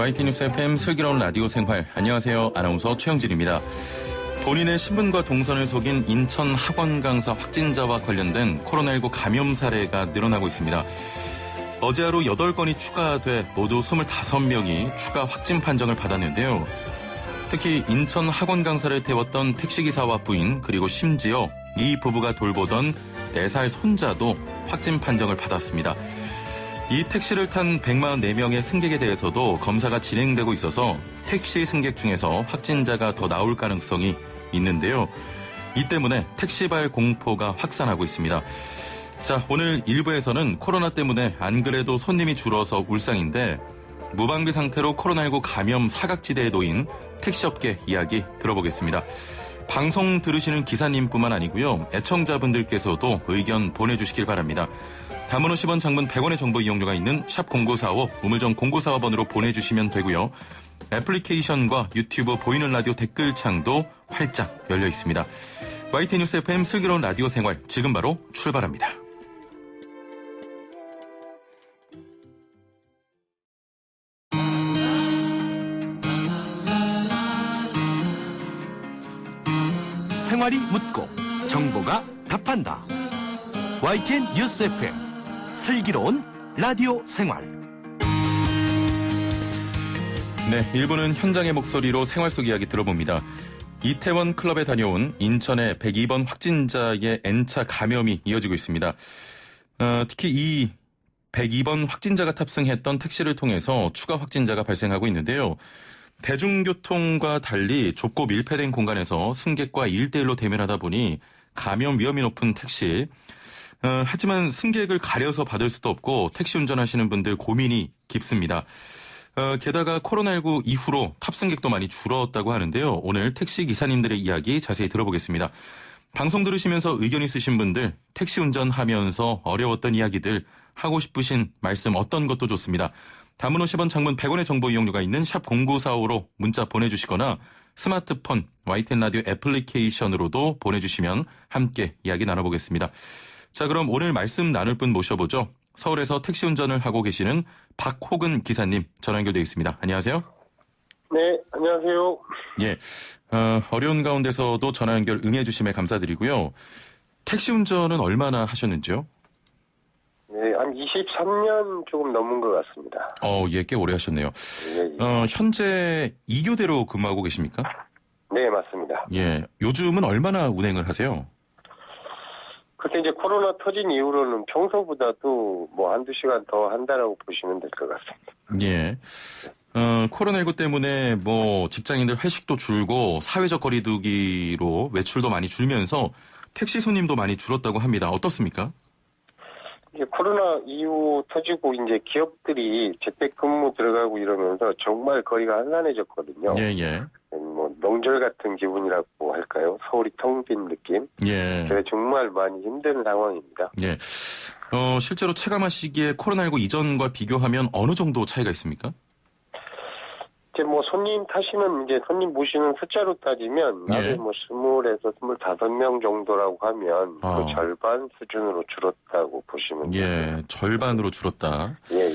YT뉴스 FM 슬기로운 라디오 생활. 안녕하세요. 아나운서 최영진입니다. 본인의 신분과 동선을 속인 인천 학원 강사 확진자와 관련된 코로나19 감염 사례가 늘어나고 있습니다. 어제 하루 8건이 추가돼 모두 25명이 추가 확진 판정을 받았는데요. 특히 인천 학원 강사를 태웠던 택시기사와 부인, 그리고 심지어 이 부부가 돌보던 4살 손자도 확진 판정을 받았습니다. 이 택시를 탄 144명의 승객에 대해서도 검사가 진행되고 있어서 택시 승객 중에서 확진자가 더 나올 가능성이 있는데요. 이 때문에 택시발 공포가 확산하고 있습니다. 자, 오늘 1부에서는 코로나 때문에 안 그래도 손님이 줄어서 울상인데 무방비 상태로 코로나19 감염 사각지대에 놓인 택시업계 이야기 들어보겠습니다. 방송 들으시는 기사님뿐만 아니고요. 애청자분들께서도 의견 보내주시길 바랍니다. 단문 50원, 장문 100원의 정보 이용료가 있는 샵 0945, 우물정 0945번으로 보내주시면 되고요. 애플리케이션과 유튜브 보이는 라디오 댓글창도 활짝 열려 있습니다. YT뉴스 FM 슬기로운 라디오 생활, 지금 바로 출발합니다. 생활이 묻고 정보가 답한다. YTN 뉴스 FM 슬기로운 라디오 생활. 네, 1부는 현장의 목소리로 생활 속 이야기 들어봅니다. 이태원 클럽에 다녀온 인천의 102번 확진자의 N차 감염이 이어지고 있습니다. 특히 이 102번 확진자가 탑승했던 택시를 통해서 추가 확진자가 발생하고 있는데요. 대중교통과 달리 좁고 밀폐된 공간에서 승객과 1대1로 대면하다 보니 감염 위험이 높은 택시. 하지만 승객을 가려서 받을 수도 없고 택시 운전하시는 분들 고민이 깊습니다. 게다가 코로나19 이후로 탑승객도 많이 줄었다고 하는데요. 오늘 택시 기사님들의 이야기 자세히 들어보겠습니다. 방송 들으시면서 의견 있으신 분들, 택시 운전하면서 어려웠던 이야기들, 하고 싶으신 말씀 어떤 것도 좋습니다. 단문 50원, 장문 100원의 정보 이용료가 있는 샵 0945로 문자 보내주시거나 스마트폰, YTN 라디오 애플리케이션으로도 보내주시면 함께 이야기 나눠보겠습니다. 자, 그럼 오늘 말씀 나눌 분 모셔보죠. 서울에서 택시 운전을 하고 계시는 박호근 기사님 전화 연결되어 있습니다. 안녕하세요. 네, 안녕하세요. 예, 어려운 가운데서도 전화 연결 응해주심에 감사드리고요. 택시 운전은 얼마나 하셨는지요? 네, 한 23년 조금 넘은 것 같습니다. 예, 꽤 오래 하셨네요. 예. 현재 2교대로 근무하고 계십니까? 네, 맞습니다. 예, 요즘은 얼마나 운행을 하세요? 그때 이제 코로나 터진 이후로는 평소보다도 뭐 한두 시간 더 한다라고 보시면 될 것 같습니다. 예. 코로나19 때문에 뭐 직장인들 회식도 줄고 사회적 거리두기로 외출도 많이 줄면서 택시 손님도 많이 줄었다고 합니다. 어떻습니까? 이제 코로나 이후 터지고 이제 기업들이 재택근무 들어가고 이러면서 정말 거리가 한산해졌거든요. 예. 뭐 명절 같은 기분이라고 할까요? 서울이 텅 빈 느낌. 예. 그래서 정말 많이 힘든 상황입니다. 예. 실제로 체감하시기에 코로나19 이전과 비교하면 어느 정도 차이가 있습니까? 이제 뭐 손님 타시는 이제 손님 모시는 숫자로 따지면 예. 하루에 뭐 20에서 25명 정도라고 하면 그 절반 수준으로 줄었다고 보시면 예, 됩니다. 절반으로 줄었다. 예.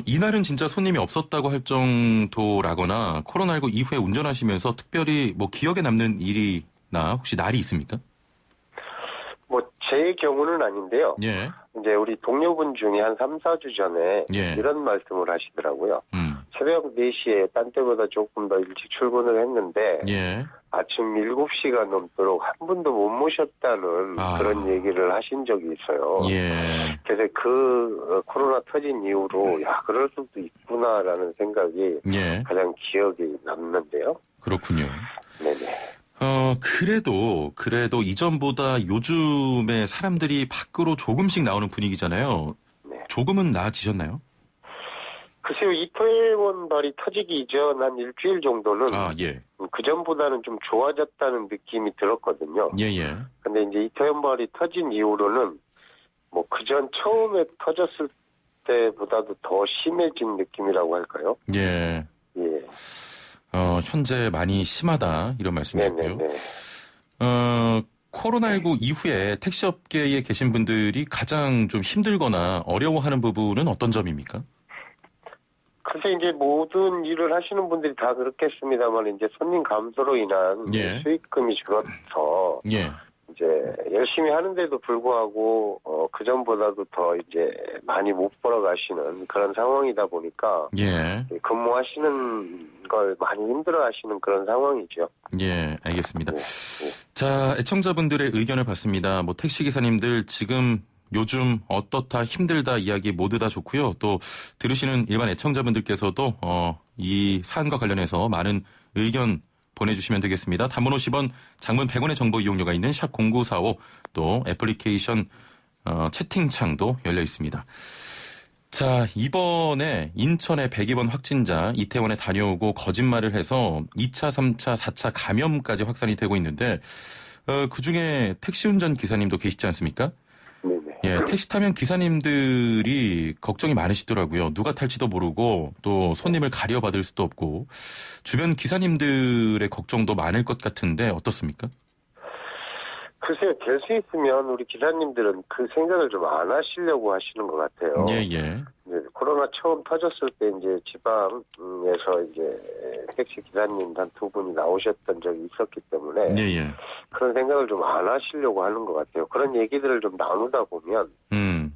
이날은 진짜 손님이 없었다고 할 정도라거나 코로나19 이후에 운전하시면서 특별히 뭐 기억에 남는 일이나 혹시 날이 있습니까? 뭐 제 경우는 아닌데요. 예. 이제 우리 동료분 중에 한 3, 4주 전에 예. 이런 말씀을 하시더라고요. 새벽 4시에 딴 때보다 조금 더 일찍 출근을 했는데 예. 아침 7시가 넘도록 한 분도 못 모셨다는 그런 얘기를 하신 적이 있어요. 예. 그래서 그 코로나 터진 이후로 그럴 수도 있구나라는 생각이 예. 가장 기억에 남는데요. 그렇군요. 네네. 그래도 이전보다 요즘에 사람들이 밖으로 조금씩 나오는 분위기잖아요. 네. 조금은 나아지셨나요? 글쎄요, 이태원발이 터지기 이전 한 일주일 정도는 예. 그 전보다는 좀 좋아졌다는 느낌이 들었거든요. 예. 근데 이제 이태원발이 터진 이후로는 뭐 그전 처음에 터졌을 때보다도 더 심해진 느낌이라고 할까요? 예. 현재 많이 심하다 이런 말씀이고요. 네네네. 코로나19 이후에 택시업계에 계신 분들이 가장 좀 힘들거나 어려워하는 부분은 어떤 점입니까? 글쎄 이제 모든 일을 하시는 분들이 다 그렇겠습니다만 이제 손님 감소로 인한 예. 수익금이 줄어서 예. 이제 열심히 하는데도 불구하고 그 전보다도 더 이제 많이 못 벌어가시는 그런 상황이다 보니까 예. 근무하시는 걸 많이 힘들어하시는 그런 상황이죠. 예, 알겠습니다. 예, 예. 자, 애청자분들의 의견을 봤습니다. 뭐 택시기사님들 지금 요즘 어떻다 힘들다 이야기 모두 다 좋고요. 또 들으시는 일반 애청자분들께서도 이 사안과 관련해서 많은 의견 보내주시면 되겠습니다. 단문 50원, 장문 100원의 정보 이용료가 있는 샵 0945 또 애플리케이션 채팅창도 열려 있습니다. 자, 이번에 인천의 102번 확진자 이태원에 다녀오고 거짓말을 해서 2차, 3차, 4차 감염까지 확산이 되고 있는데 그중에 택시 운전 기사님도 계시지 않습니까? 네네. 예, 택시 타면 기사님들이 걱정이 많으시더라고요. 누가 탈지도 모르고 또 손님을 가려받을 수도 없고 주변 기사님들의 걱정도 많을 것 같은데 어떻습니까? 글쎄요, 될 수 있으면 우리 기사님들은 그 생각을 좀 안 하시려고 하시는 것 같아요. 예, 예. 이제 코로나 처음 터졌을 때 이제 지방에서 이제 택시 기사님 한 두 분이 나오셨던 적이 있었기 때문에 예, 예. 그런 생각을 좀 안 하시려고 하는 것 같아요. 그런 얘기들을 좀 나누다 보면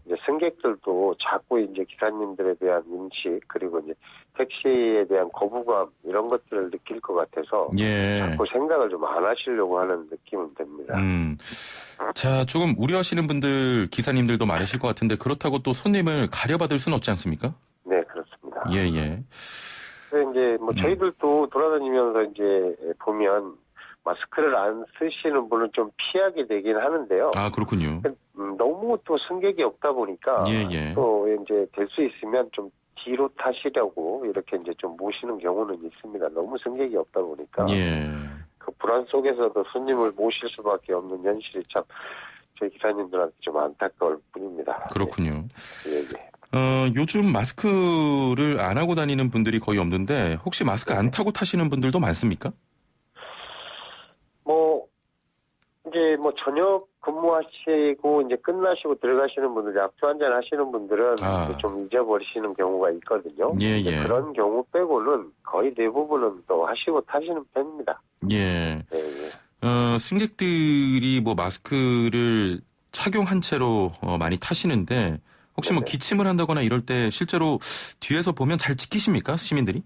이제 승객들도 자꾸 이제 기사님들에 대한 인식 그리고 이제 택시에 대한 거부감 이런 것들을 느낄 것 같아서 예. 자꾸 생각을 좀 안 하시려고 하는 느낌은 듭니다. 자, 조금 우려하시는 분들, 기사님들도 많으실 것 같은데 그렇다고 또 손님을 가려받을 수는 없지 않습니까? 네, 그렇습니다. 예, 예. 그래서 이제 뭐 저희들도 돌아다니면서 이제 보면 마스크를 안 쓰시는 분은 좀 피하게 되긴 하는데요. 아, 그렇군요. 너무 또 승객이 없다 보니까 예, 예. 또 이제 될 수 있으면 좀 뒤로 타시려고 이렇게 이제 좀 모시는 경우는 있습니다. 너무 승객이 없다 보니까 예. 그 불안 속에서도 손님을 모실 수밖에 없는 현실이 참 저희 기사님들한테 좀 안타까울 뿐입니다. 그렇군요. 예, 예. 요즘 마스크를 안 하고 다니는 분들이 거의 없는데 혹시 마스크 안 타고 타시는 분들도 많습니까? 뭐 이제 뭐 저녁 근무하시고 이제 끝나시고 들어가시는 분들, 약주 한잔 하시는 분들은 아. 좀 잊어버리시는 경우가 있거든요. 예, 예. 그런 경우 빼고는 거의 대부분은 또 하시고 타시는 편입니다. 예. 예, 예. 승객들이 뭐 마스크를 착용한 채로 많이 타시는데 혹시 뭐 네네. 기침을 한다거나 이럴 때 실제로 뒤에서 보면 잘 지키십니까? 시민들이?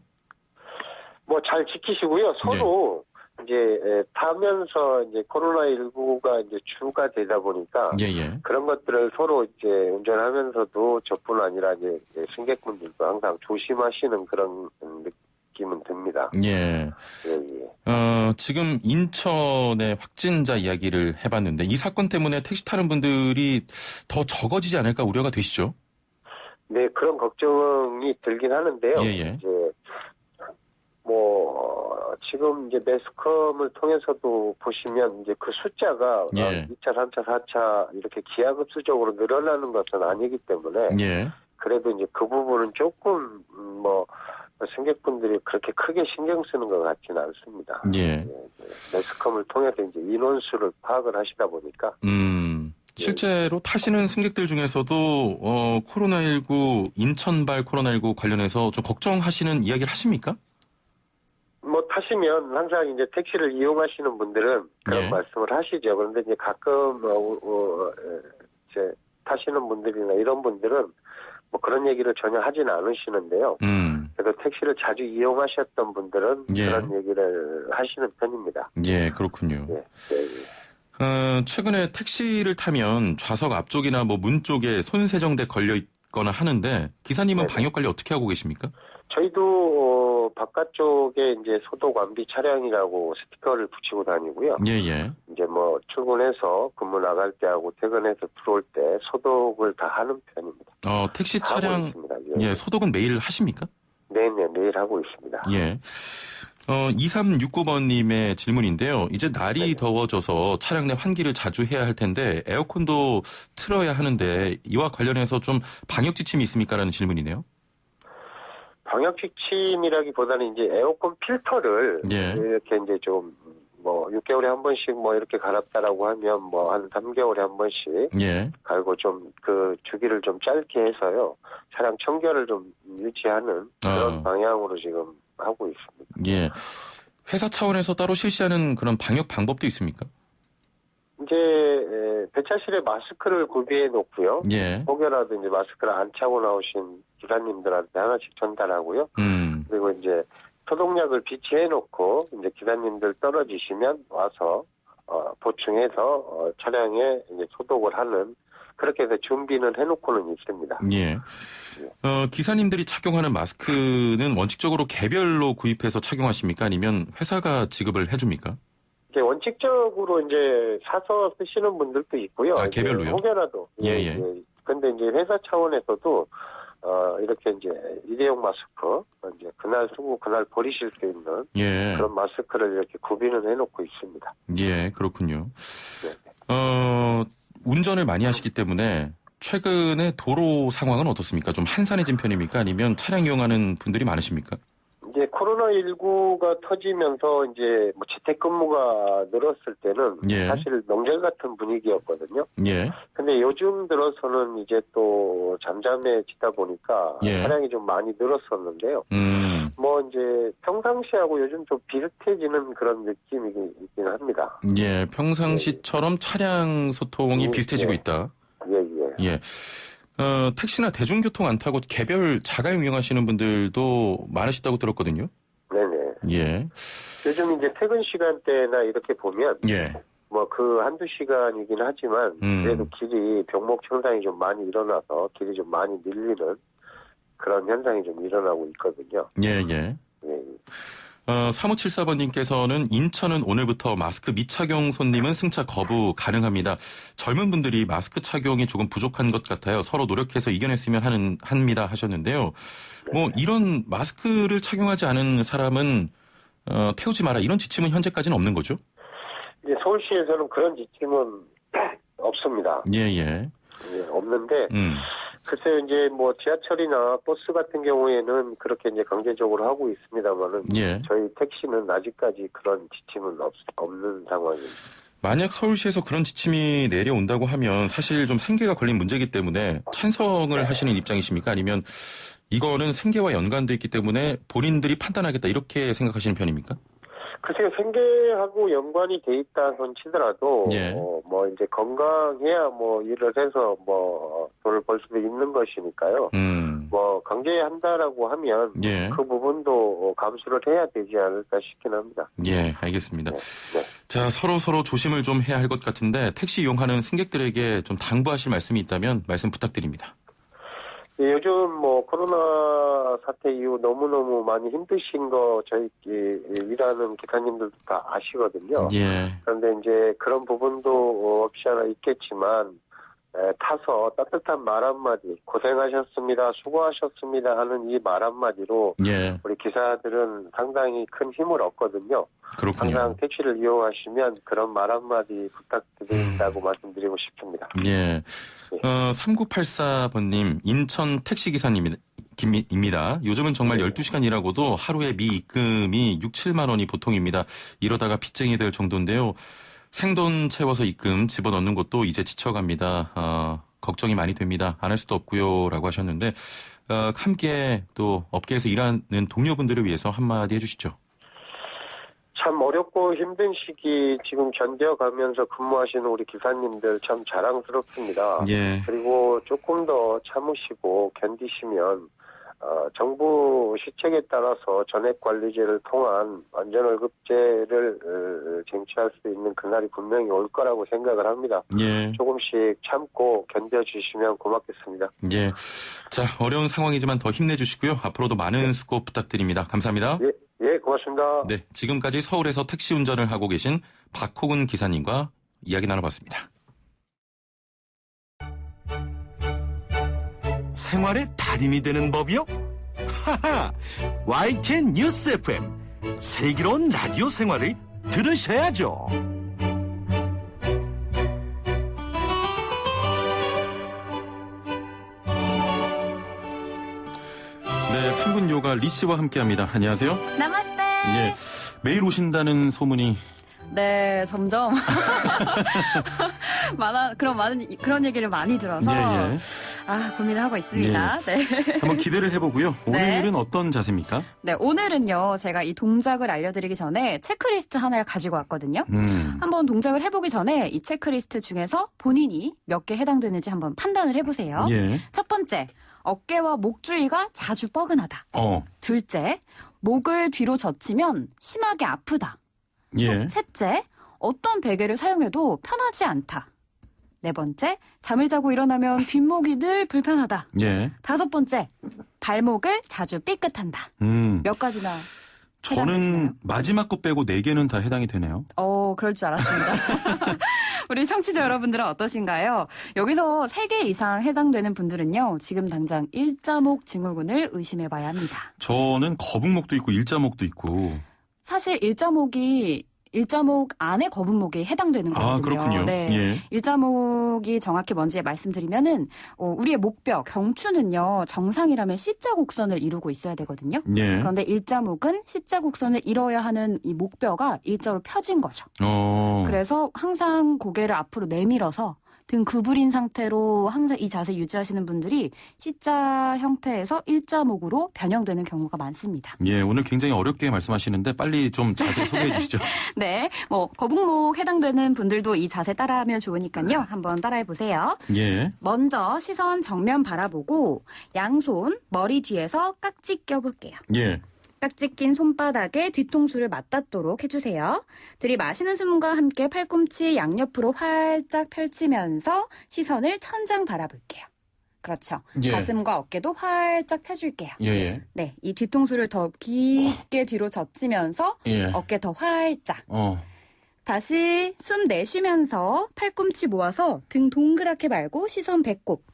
뭐 잘 지키시고요. 서로 이제 타면서 이제 코로나19가 이제 주가 되다 보니까 예, 예. 그런 것들을 서로 이제 운전하면서도 저뿐 아니라 이제 승객분들도 항상 조심하시는 그런 느낌은 듭니다. 예. 예, 예. 지금 인천의 확진자 이야기를 해봤는데 이 사건 때문에 택시 타는 분들이 더 적어지지 않을까 우려가 되시죠? 네, 그런 걱정이 들긴 하는데요. 예, 예. 이제 뭐 지금 이제 매스컴을 통해서도 보시면 이제 그 숫자가 예. 2차, 3차, 4차 이렇게 기하급수적으로 늘어나는 것은 아니기 때문에 예. 그래도 이제 그 부분은 조금 뭐 승객분들이 그렇게 크게 신경 쓰는 것 같지는 않습니다. 예. 매스컴을 통해서 이제 인원수를 파악을 하시다 보니까 실제로 타시는 승객들 중에서도 코로나19 인천발 코로나19 관련해서 좀 걱정하시는 이야기를 하십니까? 뭐 타시면 항상 이제 택시를 이용하시는 분들은 그런 예. 말씀을 말씀을 하시죠. 그런데 이제 가끔 이제 타시는 분들이나 이런 분들은 뭐 그런 얘기를 전혀 하진 않으시는데요. 그래도 택시를 자주 이용하셨던 분들은 예. 그런 얘기를 하시는 편입니다. 예, 그렇군요. 예, 예, 예. 최근에 택시를 타면 좌석 앞쪽이나 뭐 문 쪽에 손세정대 걸려 있거나 하는데 기사님은 네네. 방역 관리 어떻게 하고 계십니까? 저희도 바깥쪽에 이제 소독 완비 차량이라고 스티커를 붙이고 다니고요. 예, 예. 이제 뭐 출근해서 근무 나갈 때 하고 퇴근해서 들어올 때 소독을 다 하는 편입니다. 택시 다 하고 차량 있습니다. 예, 소독은 매일 하십니까? 네네, 매일 하고 있습니다. 예. 2369번님의 질문인데요. 이제 날이 네네. 더워져서 차량 내 환기를 자주 해야 할 텐데 에어컨도 틀어야 하는데 이와 관련해서 좀 방역 지침이 있습니까라는 질문이네요. 방역 지침이라기보다는 이제 에어컨 필터를 예. 이렇게 이제 좀 뭐 6개월에 한 번씩 뭐 이렇게 갈았다라고 하면 뭐 한 3개월에 한 번씩 예. 갈고 좀 그 주기를 좀 짧게 해서요. 차량 청결을 좀 유지하는 그런 방향으로 지금 하고 있습니다. 예. 회사 차원에서 따로 실시하는 그런 방역 방법도 있습니까? 이제 배차실에 마스크를 구비해 놓고요. 예. 혹여라도 이제 마스크를 안 차고 나오신 기사님들한테 하나씩 전달하고요. 그리고 이제 소독약을 비치해 놓고 이제 기사님들 떨어지시면 와서 보충해서 차량에 이제 소독을 하는 그렇게 해서 준비는 해놓고는 있습니다. 예. 기사님들이 착용하는 마스크는 원칙적으로 개별로 구입해서 착용하십니까? 아니면 회사가 지급을 해줍니까? 이제 원칙적으로 이제 사서 쓰시는 분들도 있고요. 개별로요? 혹여라도. 예. 근데 이제 회사 차원에서도 이렇게 이제 일회용 마스크 이제 그날 쓰고 그날 버리실 수 있는 그런 마스크를 이렇게 구비는 해놓고 있습니다. 예, 그렇군요. 네. 운전을 많이 하시기 때문에 최근에 도로 상황은 어떻습니까? 좀 한산해진 편입니까? 아니면 차량 이용하는 분들이 많으십니까? 이제 코로나19가 터지면서 이제 뭐 재택근무가 늘었을 때는 사실 명절 같은 분위기였거든요. 예. 근데 요즘 들어서는 이제 또 잠잠해지다 보니까 차량이 좀 많이 늘었었는데요. 뭐 이제 평상시하고 요즘 좀 비슷해지는 그런 느낌이 있긴 합니다. 예, 평상시처럼 차량 소통이 비슷해지고 있다. 예. 택시나 대중교통 안 타고 개별 자가용 이용하시는 분들도 많으시다고 들었거든요. 네네. 예. 요즘 이제 퇴근 시간대나 이렇게 보면 뭐 그 한두 시간이긴 하지만 그래도 길이 병목 현상이 좀 많이 일어나서 길이 좀 많이 밀리는 그런 현상이 좀 일어나고 있거든요. 예. 3574번님께서는 인천은 오늘부터 마스크 미착용 손님은 승차 거부 가능합니다. 젊은 분들이 마스크 착용이 조금 부족한 것 같아요. 서로 노력해서 이겨냈으면 합니다 하셨는데요. 뭐 이런 마스크를 착용하지 않은 사람은 태우지 마라 이런 지침은 현재까지는 없는 거죠? 이제 서울시에서는 그런 지침은 없습니다. 예, 없는데 글쎄요, 이제 뭐 지하철이나 버스 같은 경우에는 그렇게 이제 강제적으로 하고 있습니다만은 저희 택시는 아직까지 그런 지침은 없는 상황입니다. 만약 서울시에서 그런 지침이 내려온다고 하면 사실 좀 생계가 걸린 문제이기 때문에 찬성을 하시는 입장이십니까? 아니면 이거는 생계와 연관돼 있기 때문에 본인들이 판단하겠다 이렇게 생각하시는 편입니까? 글쎄요, 생계하고 연관이 돼 있다 손 치더라도, 뭐, 이제 건강해야 뭐 일을 해서 뭐 돈을 벌 수도 있는 것이니까요. 뭐, 강제한다라고 하면 그 부분도 감수를 해야 되지 않을까 싶긴 합니다. 예, 알겠습니다. 자, 서로 조심을 좀 해야 할 것 같은데 택시 이용하는 승객들에게 좀 당부하실 말씀이 있다면 말씀 부탁드립니다. 요즘 뭐 코로나 사태 이후 너무너무 많이 힘드신 거 저희 일하는 기사님들도 다 아시거든요. 그런데 이제 그런 부분도 없지 않아 있겠지만 타서 따뜻한 말 한마디 고생하셨습니다. 수고하셨습니다 하는 이 말 한마디로 우리 기사들은 상당히 큰 힘을 얻거든요. 그렇군요. 항상 택시를 이용하시면 그런 말 한마디 부탁드린다고 말씀드리고 싶습니다. 3984번님 인천 택시기사님입니다. 요즘은 정말 12시간 일하고도 하루에 미입금이 6, 7만 원이 보통입니다. 이러다가 빚쟁이 될 정도인데요. 생돈 채워서 입금 집어넣는 것도 이제 지쳐갑니다. 걱정이 많이 됩니다. 안 할 수도 없고요. 라고 하셨는데 함께 또 업계에서 일하는 동료분들을 위해서 한마디 해주시죠. 참 어렵고 힘든 시기 지금 견뎌가면서 근무하시는 우리 기사님들 참 자랑스럽습니다. 그리고 조금 더 참으시고 견디시면 정부 시책에 따라서 전액관리제를 통한 완전월급제를 쟁취할 수 있는 그날이 분명히 올 거라고 생각을 합니다. 조금씩 참고 견뎌주시면 고맙겠습니다. 자, 어려운 상황이지만 더 힘내주시고요. 앞으로도 많은 수고 부탁드립니다. 감사합니다. 고맙습니다. 지금까지 서울에서 택시 운전을 하고 계신 박호근 기사님과 이야기 나눠봤습니다. 생활의 달인이 되는 법이요? 하하! YTN 뉴스 FM 슬기로운 라디오 생활을 들으셔야죠. 3분 요가 리 씨와 함께합니다. 안녕하세요. 나마스테. 매일 오신다는 소문이 네, 점점 그런 얘기를 많이 들어서 예. 고민을 하고 있습니다. 네. 한번 기대를 해보고요. 오늘은 어떤 자세입니까? 네, 오늘은요. 제가 이 동작을 알려드리기 전에 체크리스트 하나를 가지고 왔거든요. 한번 동작을 해보기 전에 이 체크리스트 중에서 본인이 몇 개 해당되는지 한번 판단을 해보세요. 예. 첫 번째, 어깨와 목 주위가 자주 뻐근하다. 둘째, 목을 뒤로 젖히면 심하게 아프다. 예. 셋째, 어떤 베개를 사용해도 편하지 않다. 네 번째, 잠을 자고 일어나면 뒷목이 늘 불편하다. 예. 다섯 번째, 발목을 자주 삐끗한다. 몇 가지나 저는 해당하시나요? 마지막 거 빼고 4개는 다 해당이 되네요. 그럴 줄 알았습니다. 우리 청취자 여러분들은 어떠신가요? 여기서 3개 이상 해당되는 분들은요. 지금 당장 일자목 증후군을 의심해봐야 합니다. 저는 거북목도 있고 일자목도 있고. 사실 일자목 안에 거북목이 해당되는 거거든요. 그렇군요. 네. 예. 일자목이 정확히 뭔지 말씀드리면은 우리의 목뼈, 경추는요. 정상이라면 C자 곡선을 이루고 있어야 되거든요. 예. 그런데 일자목은 C자 곡선을 이뤄야 하는 이 목뼈가 일자로 펴진 거죠. 그래서 항상 고개를 앞으로 내밀어서 등 구부린 상태로 항상 이 자세 유지하시는 분들이 C자 형태에서 일자목으로 변형되는 경우가 많습니다. 예, 오늘 굉장히 어렵게 말씀하시는데 빨리 좀 자세히 소개해 주시죠. 네, 거북목 해당되는 분들도 이 자세 따라하면 좋으니까요. 한번 따라해 보세요. 예. 먼저 시선 정면 바라보고 양손 머리 뒤에서 깍지 껴볼게요. 예. 깍지 낀 손바닥에 뒤통수를 맞닿도록 해주세요. 들이마시는 숨과 함께 팔꿈치 양옆으로 활짝 펼치면서 시선을 천장 바라볼게요. 그렇죠. 예. 가슴과 어깨도 활짝 펴줄게요. 예. 네, 이 뒤통수를 더 깊게 뒤로 젖히면서 예. 어깨 더 활짝. 어. 다시 숨 내쉬면서 팔꿈치 모아서 등 동그랗게 말고 시선 배꼽.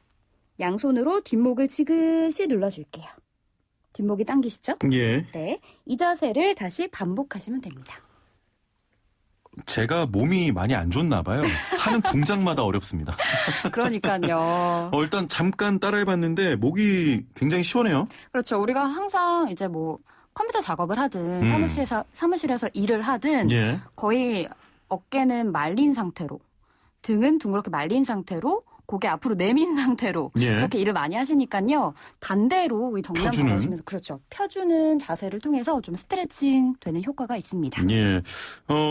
양손으로 뒷목을 지그시 눌러줄게요. 뒷목이 당기시죠? 예. 네, 이 자세를 다시 반복하시면 됩니다. 제가 몸이 많이 안 좋나 봐요. 하는 동작마다 어렵습니다. 그러니까요. 일단 잠깐 따라해봤는데 목이 굉장히 시원해요. 그렇죠. 우리가 항상 이제 컴퓨터 작업을 하든 사무실에서 일을 하든 예. 거의 어깨는 말린 상태로 등은 둥그렇게 말린 상태로 고개 앞으로 내민 상태로 예. 그렇게 일을 많이 하시니까요. 반대로 이 정면 펴주는. 바라보시면서 그렇죠. 펴주는 자세를 통해서 좀 스트레칭 되는 효과가 있습니다. 예.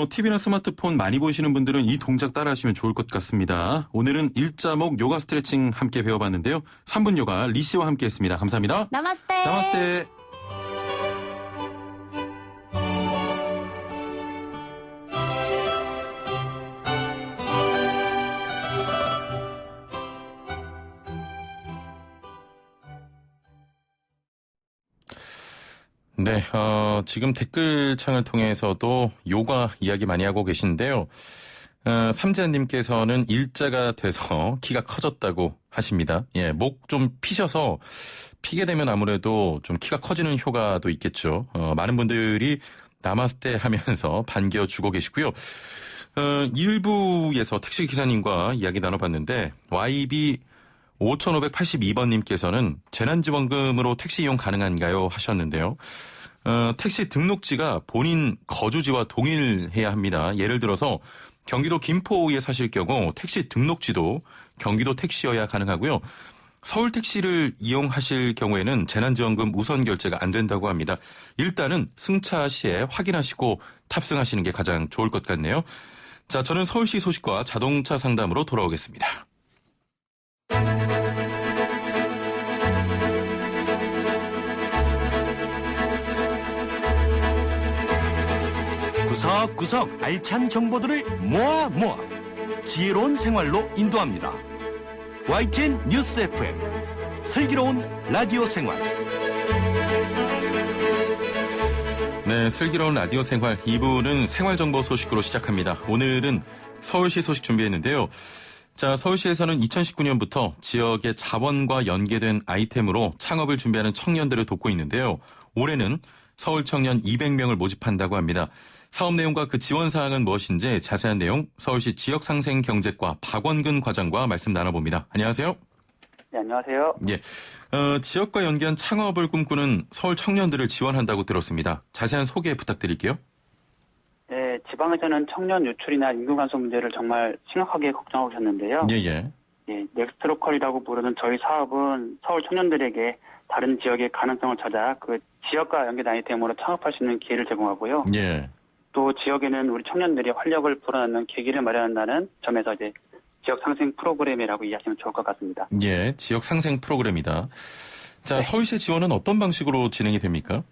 TV나 스마트폰 많이 보시는 분들은 이 동작 따라하시면 좋을 것 같습니다. 오늘은 일자목 요가 스트레칭 함께 배워봤는데요. 3분 요가 리 씨와 함께 했습니다. 감사합니다. 나마스테. 나마스테. 네, 지금 댓글창을 통해서도 요가 이야기 많이 하고 계신데요. 삼지아님께서는 일자가 돼서 키가 커졌다고 하십니다. 예, 목 좀 피셔서 피게 되면 아무래도 좀 키가 커지는 효과도 있겠죠. 많은 분들이 나마스테 하면서 반겨주고 계시고요. 1부에서 택시기사님과 이야기 나눠봤는데 YB 5582번님께서는 재난지원금으로 택시 이용 가능한가요? 하셨는데요. 택시 등록지가 본인 거주지와 동일해야 합니다. 예를 들어서 경기도 김포에 사실 경우 택시 등록지도 경기도 택시여야 가능하고요. 서울 택시를 이용하실 경우에는 재난지원금 우선 결제가 안 된다고 합니다. 일단은 승차 시에 확인하시고 탑승하시는 게 가장 좋을 것 같네요. 자, 저는 서울시 소식과 자동차 상담으로 돌아오겠습니다. 구석구석 알찬 정보들을 모아 지혜로운 생활로 인도합니다. YTN 뉴스 FM 슬기로운 라디오 생활. 네, 슬기로운 라디오 생활 2부는 생활정보 소식으로 시작합니다. 오늘은 서울시 소식 준비했는데요. 자, 서울시에서는 2019년부터 지역의 자원과 연계된 아이템으로 창업을 준비하는 청년들을 돕고 있는데요. 올해는 서울 청년 200명을 모집한다고 합니다. 사업 내용과 그 지원 사항은 무엇인지 자세한 내용 서울시 지역상생경제과 박원근 과장과 말씀 나눠봅니다. 안녕하세요. 네, 안녕하세요. 예, 지역과 연계한 창업을 꿈꾸는 서울 청년들을 지원한다고 들었습니다. 자세한 소개 부탁드릴게요. 네, 지방에서는 청년 유출이나 인구 감소 문제를 정말 심각하게 걱정하고 있었는데요. 예. 예, 넥스트로컬이라고 부르는 저희 사업은 서울 청년들에게 다른 지역의 가능성을 찾아 그 지역과 연계된 아이템으로 창업할 수 있는 기회를 제공하고요. 예. 또 지역에는 우리 청년들이 활력을 불어넣는 계기를 마련한다는 점에서 이제 지역 상생 프로그램이라고 이해하시면 좋을 것 같습니다. 예, 지역 상생 프로그램이다. 자, 네. 서울시 지원은 어떤 방식으로 진행이 됩니까?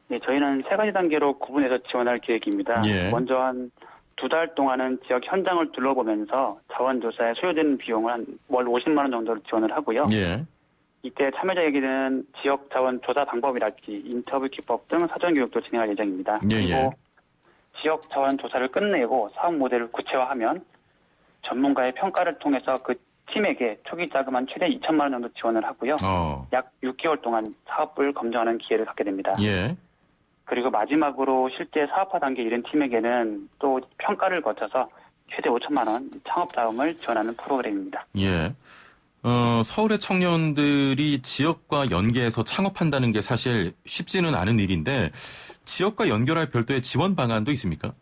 네, 저희는 3가지 단계로 구분해서 지원할 계획입니다. 예. 먼저 한 2달 동안은 지역 현장을 둘러보면서 자원조사에 소요되는 비용을 한 월 50만 원 정도를 지원을 하고요. 예. 이때 참여자에게는 지역 자원 조사 방법이랄지 인터뷰 기법 등 사전 교육도 진행할 예정입니다. 예. 그리고 지역 자원 조사를 끝내고 사업 모델을 구체화하면 전문가의 평가를 통해서 그 팀에게 초기 자금 한 최대 2천만 원 정도 지원을 하고요. 약 6개월 동안 사업을 검증하는 기회를 갖게 됩니다. 예. 그리고 마지막으로 실제 사업화 단계에 이른 팀에게는 또 평가를 거쳐서 최대 5천만 원 창업 자금을 지원하는 프로그램입니다. 예. 서울의 청년들이 지역과 연계해서 창업한다는 게 사실 쉽지는 않은 일인데 지역과 연결할 별도의 지원 방안도 있습니까?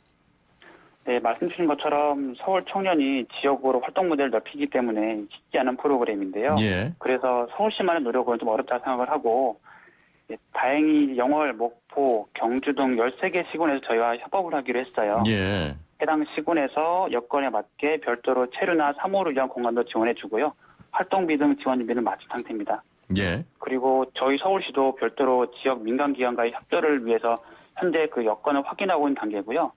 네, 말씀 주신 것처럼 서울 청년이 지역으로 활동 무대를 넓히기 때문에 쉽지 않은 프로그램인데요. 예. 그래서 서울시만의 노력은 좀 어렵다 생각을 하고 다행히 영월, 목포, 경주 등 13개 시군에서 저희와 협업을 하기로 했어요. 예. 해당 시군에서 여건에 맞게 별도로 체류나 사무를 위한 공간도 지원해주고요. 활동비 등 지원 준비는 마친 상태입니다. 예. 그리고 저희 서울시도 별도로 지역 민간기관과의 협조를 위해서 현재 그 여건을 확인하고 있는 단계고요.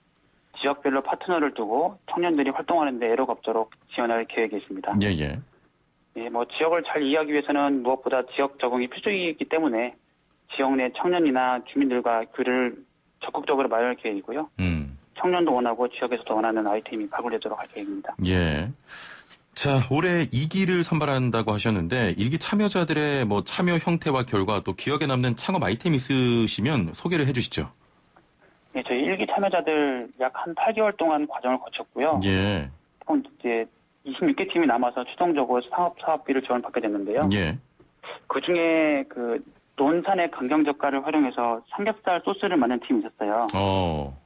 지역별로 파트너를 두고 청년들이 활동하는 데 애로가 없도록 지원할 계획이 있습니다. 예. 예, 지역을 잘 이해하기 위해서는 무엇보다 지역 적응이 필수이기 때문에 지역 내 청년이나 주민들과 글을 적극적으로 마련할 계획이고요. 청년도 원하고 지역에서도 원하는 아이템이 발굴되도록 할 계획입니다. 예. 자, 올해 2기를 선발한다고 하셨는데 1기 참여자들의 참여 형태와 결과 또 기억에 남는 창업 아이템 있으시면 소개를 해주시죠. 네, 저희 1기 참여자들 약 한 8개월 동안 과정을 거쳤고요. 예. 총 이제 26개 팀이 남아서 최종적으로 사업비를 지원받게 됐는데요. 예. 그 중에 논산의 강경젓갈을 활용해서 삼겹살 소스를 만든 팀이 있었어요.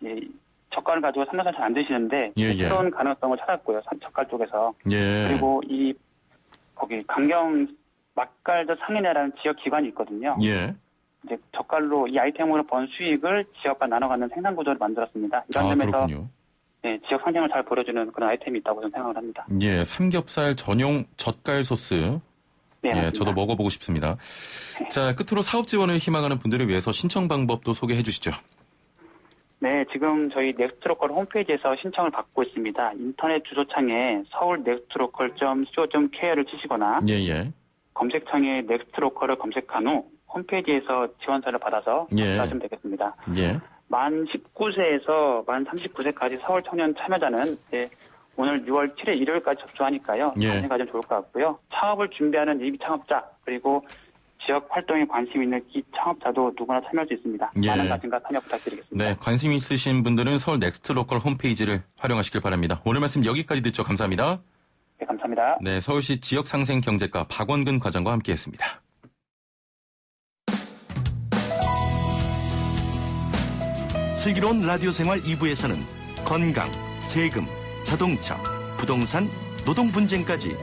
예, 젓갈을 가지고 삼겹살 잘 안 드시는데 새로운 가능성을 찾았고요. 젓갈 쪽에서. 예. 그리고 거기 강경 맛깔도 상인회라는 지역 기관이 있거든요. 예. 이제 젓갈로 이 아이템으로 번 수익을 지역과 나눠 갖는 생산 구조를 만들었습니다. 이런 점에서 그렇군요. 네, 지역 상징을 잘 보여주는 그런 아이템이 있다고 저는 생각을 합니다. 예, 삼겹살 전용 젓갈 소스. 네, 예, 맞습니다. 저도 먹어보고 싶습니다. 자, 끝으로 사업 지원을 희망하는 분들을 위해서 신청 방법도 소개해 주시죠. 네, 지금 저희 넥스트로컬 홈페이지에서 신청을 받고 있습니다. 인터넷 주소창에 서울 넥스트로컬.co.kr을 치시거나 예. 검색창에 넥스트로컬을 검색한 후 홈페이지에서 지원서를 받아서 접수하시면 되겠습니다. 예. 만 19세에서 만 39세까지 서울 청년 참여자는 오늘 6월 7일 일요일까지 접수하니까요. 참여 가지면 좋을 것 같고요. 창업을 준비하는 예비 창업자 그리고 지역 활동에 관심 있는 기 창업자도 누구나 참여할 수 있습니다. 많은 관심과 참여 부탁드리겠습니다. 네, 관심 있으신 분들은 서울 넥스트로컬 홈페이지를 활용하시길 바랍니다. 오늘 말씀 여기까지 듣죠. 감사합니다. 네, 감사합니다. 네, 서울시 지역상생경제과 박원근 과장과 함께했습니다. 슬기로운 라디오 생활 2부에서는 건강, 세금, 자동차, 부동산, 노동 분쟁까지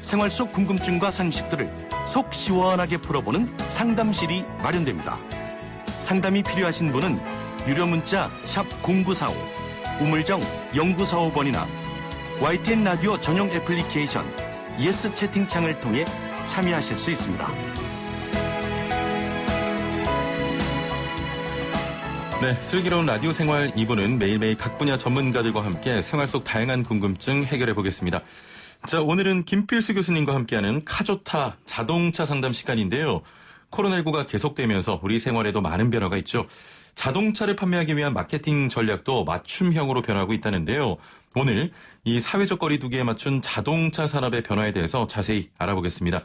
생활 속 궁금증과 상식들을 속 시원하게 풀어보는 상담실이 마련됩니다. 상담이 필요하신 분은 유료 문자 샵 0945, 우물정 0945번이나 YTN 라디오 전용 애플리케이션 예스 채팅창을 통해 참여하실 수 있습니다. 네, 슬기로운 라디오 생활 2부는 매일매일 각 분야 전문가들과 함께 생활 속 다양한 궁금증 해결해 보겠습니다. 자, 오늘은 김필수 교수님과 함께하는 카조타 자동차 상담 시간인데요. 코로나19가 계속되면서 우리 생활에도 많은 변화가 있죠. 자동차를 판매하기 위한 마케팅 전략도 맞춤형으로 변하고 있다는데요. 오늘 이 사회적 거리 두기에 맞춘 자동차 산업의 변화에 대해서 자세히 알아보겠습니다.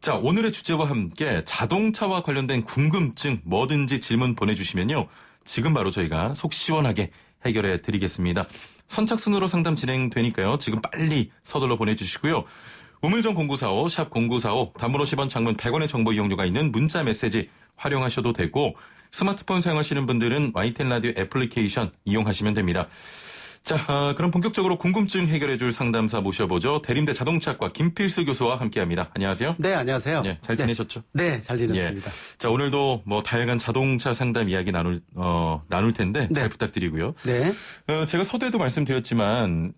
자, 오늘의 주제와 함께 자동차와 관련된 궁금증 뭐든지 질문 보내주시면요. 지금 바로 저희가 속 시원하게 해결해 드리겠습니다. 선착순으로 상담 진행되니까요. 지금 빨리 서둘러 보내주시고요. 우물정 0945, 샵 0945, 단문 50원, 장문 100원의 정보 이용료가 있는 문자 메시지 활용하셔도 되고 스마트폰 사용하시는 분들은 YTN 라디오 애플리케이션 이용하시면 됩니다. 자, 그럼 본격적으로 궁금증 해결해줄 상담사 모셔보죠. 대림대 자동차과 김필수 교수와 함께합니다. 안녕하세요. 네, 안녕하세요. 네, 잘 지내셨죠? 네, 잘 지냈습니다. 예. 자, 오늘도 뭐 다양한 자동차 상담 이야기 나눌 텐데 잘 부탁드리고요. 네. 제가 서두에도 말씀드렸지만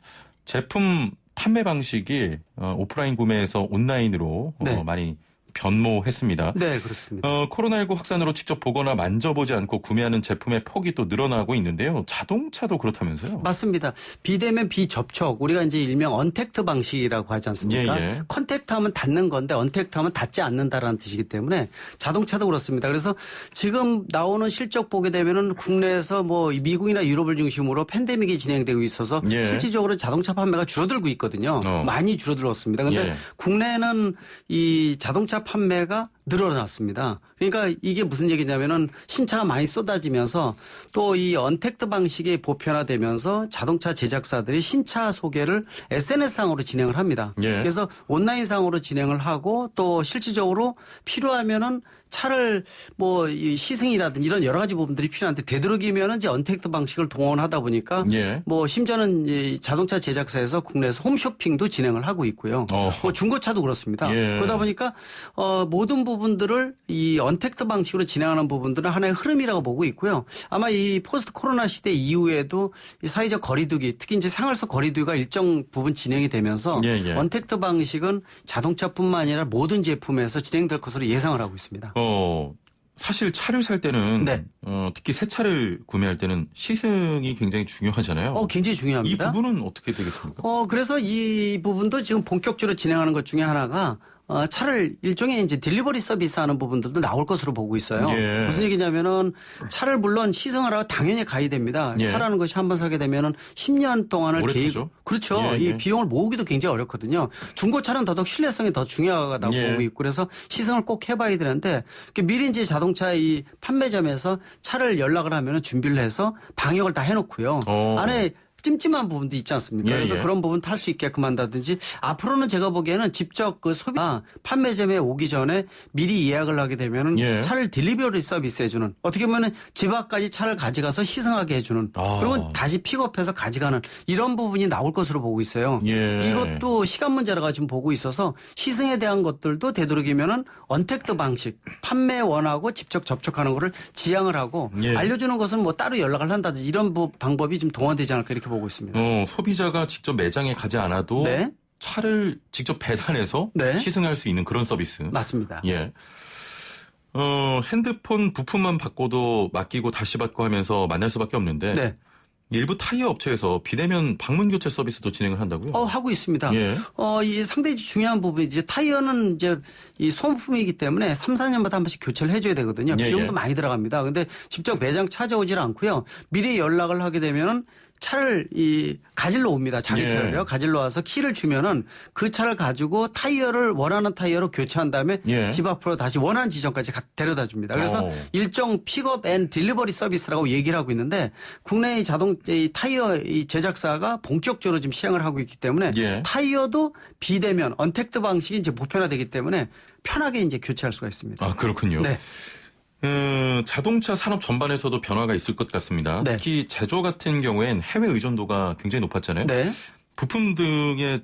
제품 판매 방식이 오프라인 구매에서 온라인으로 네. 많이 변모했습니다. 네, 그렇습니다. 코로나19 확산으로 직접 보거나 만져보지 않고 구매하는 제품의 폭이 또 늘어나고 있는데요. 자동차도 그렇다면서요? 맞습니다. 비대면 비접촉, 우리가 이제 일명 언택트 방식이라고 하지 않습니까? 예. 컨택트 하면 닿는 건데 언택트 하면 닿지 않는다라는 뜻이기 때문에 자동차도 그렇습니다. 그래서 지금 나오는 실적 보게 되면은 국내에서 뭐 미국이나 유럽을 중심으로 팬데믹이 진행되고 있어서 예. 실질적으로 자동차 판매가 줄어들고 있거든요. 많이 줄어들었습니다. 그런데 국내는 이 자동차 판매가 늘어났습니다. 그러니까 이게 무슨 얘기냐면은 신차가 많이 쏟아지면서 또 이 언택트 방식이 보편화되면서 자동차 제작사들이 신차 소개를 SNS상으로 진행을 합니다. 예. 그래서 온라인상으로 진행을 하고 또 실질적으로 필요하면은 차를 뭐 시승이라든지 이런 여러 가지 부분들이 필요한데 되도록이면은 이제 언택트 방식을 동원하다 보니까 예. 뭐 심지어는 이 자동차 제작사에서 국내에서 홈쇼핑도 진행을 하고 있고요. 뭐 중고차도 그렇습니다. 예. 그러다 보니까 모든 부분들을 이 언택트 방식으로 진행하는 부분들은 하나의 흐름이라고 보고 있고요. 아마 이 포스트 코로나 시대 이후에도 이 사회적 거리두기, 특히 이제 생활 속 거리두기가 일정 부분 진행이 되면서 예. 언택트 방식은 자동차뿐만 아니라 모든 제품에서 진행될 것으로 예상을 하고 있습니다. 사실 차를 살 때는 네. 특히 새 차를 구매할 때는 시승이 굉장히 중요하잖아요. 굉장히 중요합니다. 이 부분은 어떻게 되겠습니까? 그래서 이 부분도 지금 본격적으로 진행하는 것 중에 하나가 차를 일종의 이제 딜리버리 서비스 하는 부분들도 나올 것으로 보고 있어요. 예. 무슨 얘기냐면은 차를 물론 시승하러 당연히 가야 됩니다. 예. 차라는 것이 한번 사게 되면은 10년 동안을 오래 타죠? 그렇죠. 예. 이 비용을 모으기도 굉장히 어렵거든요. 중고차는 더더욱 신뢰성이 더 중요하다고 예. 보고 있고 그래서 시승을 꼭 해봐야 되는데 미리 이제 자동차 이 판매점에서 차를 연락을 하면은 준비를 해서 방역을 다 해놓고요. 안에 찜찜한 부분도 있지 않습니까? 그래서 그런 부분 탈 수 있게끔 한다든지 앞으로는 제가 보기에는 직접 그 소비자 판매점에 오기 전에 미리 예약을 하게 되면은 차를 딜리버리 서비스 해주는 어떻게 보면은 집 앞까지 차를 가져가서 시승하게 해주는 그리고 다시 픽업해서 가져가는 이런 부분이 나올 것으로 보고 있어요. 이것도 시간 문제라고 지금 보고 있어서 시승에 대한 것들도 되도록이면은 언택트 방식 판매원하고 직접 접촉하는 거를 지향을 하고 알려주는 것은 뭐 따로 연락을 한다든지 이런 방법이 좀 동원되지 않을까 이렇게 보고 있습니다. 소비자가 직접 매장에 가지 않아도 네. 차를 직접 배달해서 네. 시승할 수 있는 그런 서비스. 맞습니다. 예. 핸드폰 부품만 바꿔도 맡기고 다시 받고 하면서 만날 수밖에 없는데 네. 일부 타이어 업체에서 비대면 방문 교체 서비스도 진행을 한다고요? 하고 있습니다. 이 상당히 중요한 부분이 이제 타이어는 이제 이 소모품이기 때문에 3, 4년마다 한 번씩 교체를 해줘야 되거든요. 비용도 많이 들어갑니다. 근데 직접 매장 찾아오질 않고요. 미리 연락을 하게 되면은 차를 가질러 옵니다. 자기 차를요. 가질러 와서 키를 주면은 그 차를 가지고 타이어를 원하는 타이어로 교체한 다음에 집 앞으로 다시 원하는 지점까지 데려다 줍니다. 그래서 일종 픽업 앤 딜리버리 서비스라고 얘기를 하고 있는데 국내의 타이어 제작사가 본격적으로 지금 시행을 하고 있기 때문에 타이어도 비대면 언택트 방식이 이제 보편화되기 때문에 편하게 이제 교체할 수가 있습니다. 그렇군요. 네. 자동차 산업 전반에서도 변화가 있을 것 같습니다. 네. 특히 제조 같은 경우엔 해외 의존도가 굉장히 높았잖아요. 네. 부품 등의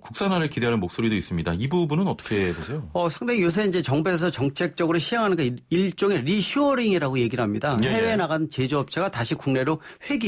국산화를 기대하는 목소리도 있습니다. 이 부분은 어떻게 보세요? 상당히 요새 이제 정부에서 정책적으로 시행하는 게 일종의 리쇼어링이라고 얘기를 합니다. 해외에 나간 제조업체가 다시 국내로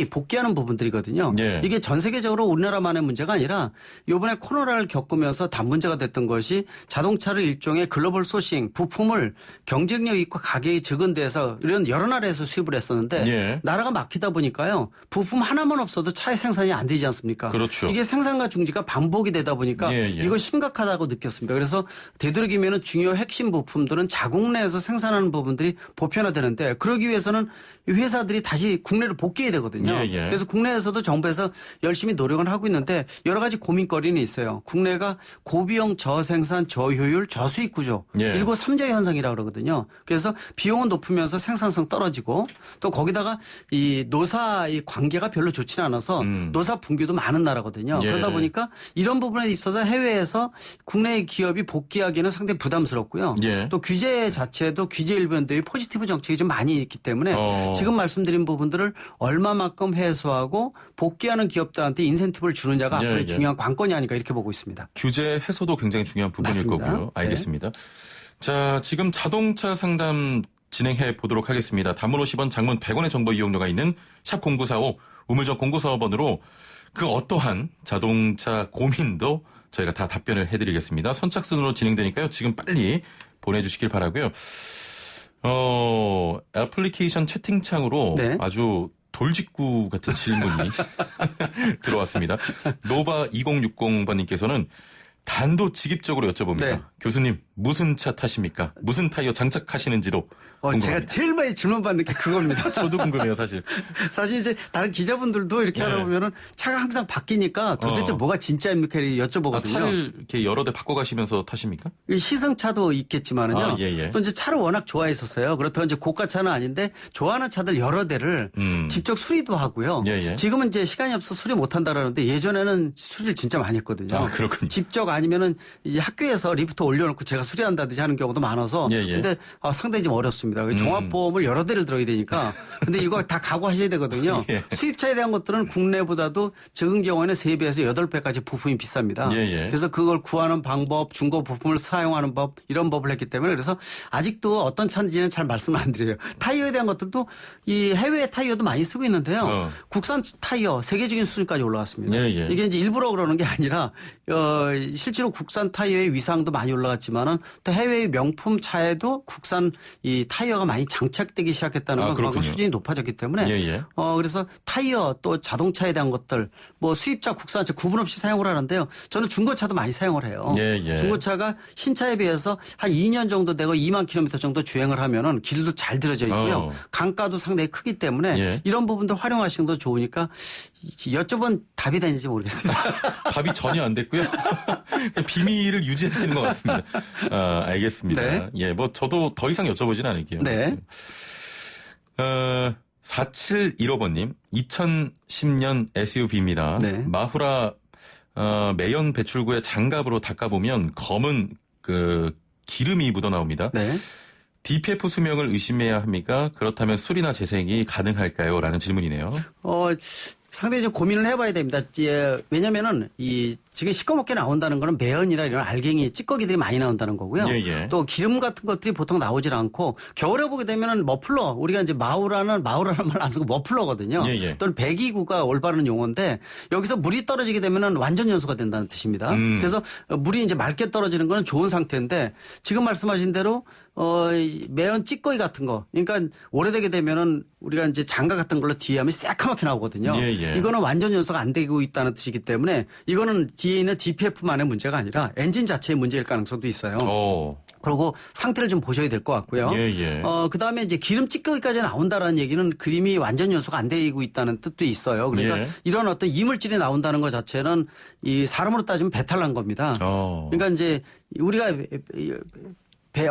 복귀하는 부분들이거든요. 이게 전 세계적으로 우리나라만의 문제가 아니라 이번에 코로나를 겪으면서 단문제가 됐던 것이 자동차를 일종의 글로벌 소싱, 부품을 경쟁력 있고 가격이 적은 데서 이런 여러 나라에서 수입을 했었는데 나라가 막히다 보니까요. 부품 하나만 없어도 차의 생산이 안 되지 않습니까? 그렇죠. 이게 생산과 중지가 반복이 되다 보니까 이거 심각하다고 느꼈습니다. 그래서 되도록이면 중요 핵심 부품들은 자국 내에서 생산하는 부분들이 보편화되는데 그러기 위해서는 회사들이 다시 국내로 복귀해야 되거든요. 그래서 국내에서도 정부에서 열심히 노력을 하고 있는데 여러 가지 고민거리는 있어요. 국내가 고비용 저생산 저효율 저수익 구조 1고3자 현상이라고 그러거든요. 그래서 비용은 높으면서 생산성 떨어지고 또 거기다가 이 노사 관계가 별로 좋지는 않아서 노사 분규도 많은 많은 나라거든요. 예. 그러다 보니까 이런 부분에 있어서 해외에서 국내 기업이 복귀하기는 상당히 부담스럽고요. 예. 또 규제 자체도 규제 일변도의 포지티브 정책이 좀 많이 있기 때문에 지금 말씀드린 부분들을 얼마만큼 해소하고 복귀하는 기업들한테 인센티브를 주느냐가 앞으로의 중요한 관건이 아닐까 이렇게 보고 있습니다. 규제 해소도 굉장히 중요한 부분일 맞습니다. 거고요. 알겠습니다. 네. 자, 지금 자동차 상담 진행해 보도록 하겠습니다. 단문 50원, 장문 100원의 정보 이용료가 있는 샵 0945 우물정 0945번으로 그 어떠한 자동차 고민도 저희가 다 답변을 해드리겠습니다. 선착순으로 진행되니까요. 지금 빨리 보내주시길 바라고요. 애플리케이션 채팅창으로 네. 아주 돌직구 같은 질문이 들어왔습니다. 노바2060번님께서는 단도직입적으로 여쭤봅니다. 네. 교수님 무슨 차 타십니까? 무슨 타이어 장착하시는지도 궁금합니다. 제가 제일 많이 질문받는 게 그겁니다. 저도 궁금해요, 사실. 사실 이제 다른 기자분들도 이렇게 하다 보면은 차가 항상 바뀌니까 도대체 뭐가 진짜입니까? 이렇게 여쭤보거든요. 차를 이렇게 여러 대 바꿔가시면서 타십니까? 시승차도 있겠지만은요. 또 이제 차를 워낙 좋아했었어요. 그렇다고 이제 고가차는 아닌데 좋아하는 차들 여러 대를 직접 수리도 하고요. 지금은 이제 시간이 없어 수리 못 한다라는데 예전에는 수리를 진짜 많이 했거든요. 아, 그렇군요. 직접 아니면은 이제 학교에서 리프트 올려놓고 제가 수리한다든지 하는 경우도 많아서. 근데 상당히 좀 어렵습니다. 종합보험을 여러 대를 들어야 되니까. 근데 이거 다 각오하셔야 되거든요. 수입차에 대한 것들은 국내보다도 적은 경우에는 3배에서 8배까지 부품이 비쌉니다. 그래서 그걸 구하는 방법, 중고 부품을 사용하는 법, 이런 법을 했기 때문에 그래서 아직도 어떤 차인지는 잘 말씀을 안 드려요. 타이어에 대한 것들도 이 해외 타이어도 많이 쓰고 있는데요. 국산 타이어 세계적인 수준까지 올라갔습니다. 이게 이제 일부러 그러는 게 아니라 실제로 국산 타이어의 위상도 많이 올라갔지만은 또 해외의 명품 차에도 국산 이 타이어가 많이 장착되기 시작했다는 건 그만큼 수준이 높아졌기 때문에 그래서 타이어 또 자동차에 대한 것들 뭐 수입차 국산차 구분 없이 사용을 하는데요. 저는 중고차도 많이 사용을 해요. 중고차가 신차에 비해서 한 2년 정도 되고 2만 킬로미터 정도 주행을 하면은 길도 잘 들어져 있고요. 강가도 상당히 크기 때문에 이런 부분들 활용하시는 것도 좋으니까 여쭤본 답이 되는지 모르겠습니다. 답이 전혀 안 됐고요. 비밀을 유지하시는 것 같습니다. 알겠습니다. 네. 뭐 저도 더 이상 여쭤보진 않을게요. 네. 4715번님, 2010년 SUV입니다. 네. 마후라 매연 배출구에 장갑으로 닦아보면 검은 기름이 묻어나옵니다. 네. DPF 수명을 의심해야 합니까? 그렇다면 수리나 재생이 가능할까요? 라는 질문이네요. 상당히 좀 고민을 해봐야 됩니다. 왜냐면은 지금 시꺼멓게 나온다는 거는 매연이나 이런 알갱이 찌꺼기들이 많이 나온다는 거고요. 또 기름 같은 것들이 보통 나오질 않고 겨울에 보게 되면은 머플러 우리가 이제 마우라는 말 안 쓰고 머플러거든요. 또는 배기구가 올바른 용어인데 여기서 물이 떨어지게 되면은 완전 연소가 된다는 뜻입니다. 그래서 물이 이제 맑게 떨어지는 거는 좋은 상태인데 지금 말씀하신 대로 매연 찌꺼기 같은 거 그러니까 오래되게 되면은 우리가 이제 장갑 같은 걸로 뒤에 하면 새카맣게 나오거든요. 이거는 완전 연소가 안 되고 있다는 뜻이기 때문에 이거는 뒤에 있는 DPF만의 문제가 아니라 엔진 자체의 문제일 가능성도 있어요. 그리고 상태를 좀 보셔야 될 것 같고요. 그다음에 이제 기름 찌꺼기까지 나온다라는 얘기는 그림이 완전 연소가 안 되고 있다는 뜻도 있어요. 그러니까 이런 어떤 이물질이 나온다는 것 자체는 이 사람으로 따지면 배탈 난 겁니다. 그러니까 이제 우리가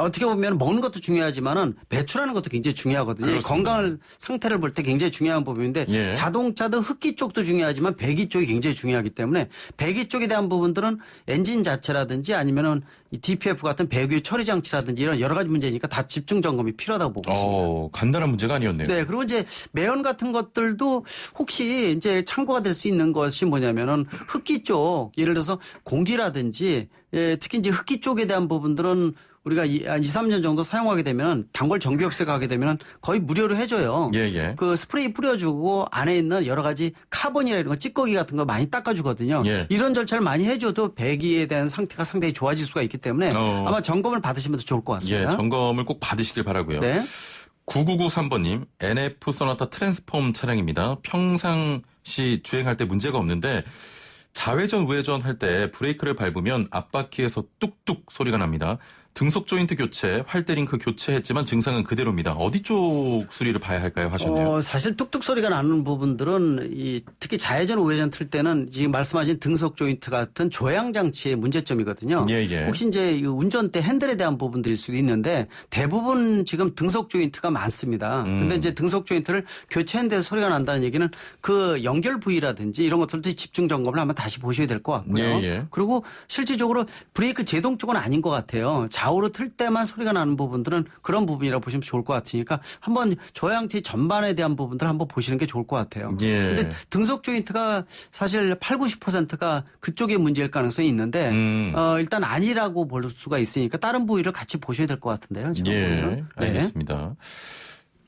어떻게 보면 먹는 것도 중요하지만은 배출하는 것도 굉장히 중요하거든요. 그렇습니다. 건강을 상태를 볼 때 굉장히 중요한 부분인데 자동차도 흡기 쪽도 중요하지만 배기 쪽이 굉장히 중요하기 때문에 배기 쪽에 대한 부분들은 엔진 자체라든지 아니면은 이 DPF 같은 배기 처리 장치라든지 이런 여러 가지 문제니까 다 집중 점검이 필요하다고 보고 있습니다. 간단한 문제가 아니었네요. 네, 그리고 이제 매연 같은 것들도 혹시 이제 참고가 될 수 있는 것이 뭐냐면은 흡기 쪽 예를 들어서 공기라든지 특히 이제 흡기 쪽에 대한 부분들은 우리가 한 2, 3년 정도 사용하게 되면 단골 정비업체가 하게 되면 거의 무료로 해줘요. 그 스프레이 뿌려주고 안에 있는 여러 가지 카본이나 이런 거 찌꺼기 같은 거 많이 닦아주거든요. 이런 절차를 많이 해줘도 배기에 대한 상태가 상당히 좋아질 수가 있기 때문에 아마 점검을 받으시면 더 좋을 것 같습니다. 점검을 꼭 받으시길 바라고요. 네. 9993번님, NF 소나타 트랜스폼 차량입니다. 평상시 주행할 때 문제가 없는데 좌회전 우회전 할 때 브레이크를 밟으면 앞바퀴에서 뚝뚝 소리가 납니다. 등속 조인트 교체, 활대링크 교체했지만 증상은 그대로입니다. 어디 쪽 수리를 봐야 할까요? 하셨네요. 사실 뚝뚝 소리가 나는 부분들은 특히 좌회전 우회전 틀 때는 지금 말씀하신 등속 조인트 같은 조향 장치의 문제점이거든요. 예. 혹시 이제 운전대 핸들에 대한 부분들일 수도 있는데 대부분 지금 등속 조인트가 많습니다. 근데 이제 등속 조인트를 교체했는데 소리가 난다는 얘기는 그 연결 부위라든지 이런 것들도 집중 점검을 한번 다시 보셔야 될 것 같고요. 예. 그리고 실질적으로 브레이크 제동 쪽은 아닌 것 같아요. 좌우로 틀 때만 소리가 나는 부분들은 그런 부분이라고 보시면 좋을 것 같으니까 한번 조향치 전반에 대한 부분들 한번 보시는 게 좋을 것 같아요. 그런데 등속 조인트가 사실 80-90%가 그쪽의 문제일 가능성이 있는데 일단 아니라고 볼 수가 있으니까 다른 부위를 같이 보셔야 될 것 같은데요. 네. 알겠습니다.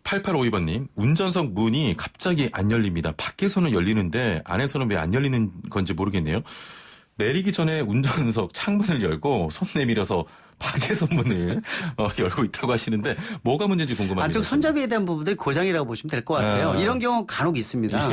8852번님, 운전석 문이 갑자기 안 열립니다. 밖에서는 열리는데 안에서는 왜 안 열리는 건지 모르겠네요. 내리기 전에 운전석 창문을 열고 손 내밀어서 밖에서 문을 열고 있다고 하시는데 뭐가 문제인지 궁금합니다. 안쪽 손잡이에 대한 부분들이 고장이라고 보시면 될 것 같아요. 이런 경우 간혹 있습니다.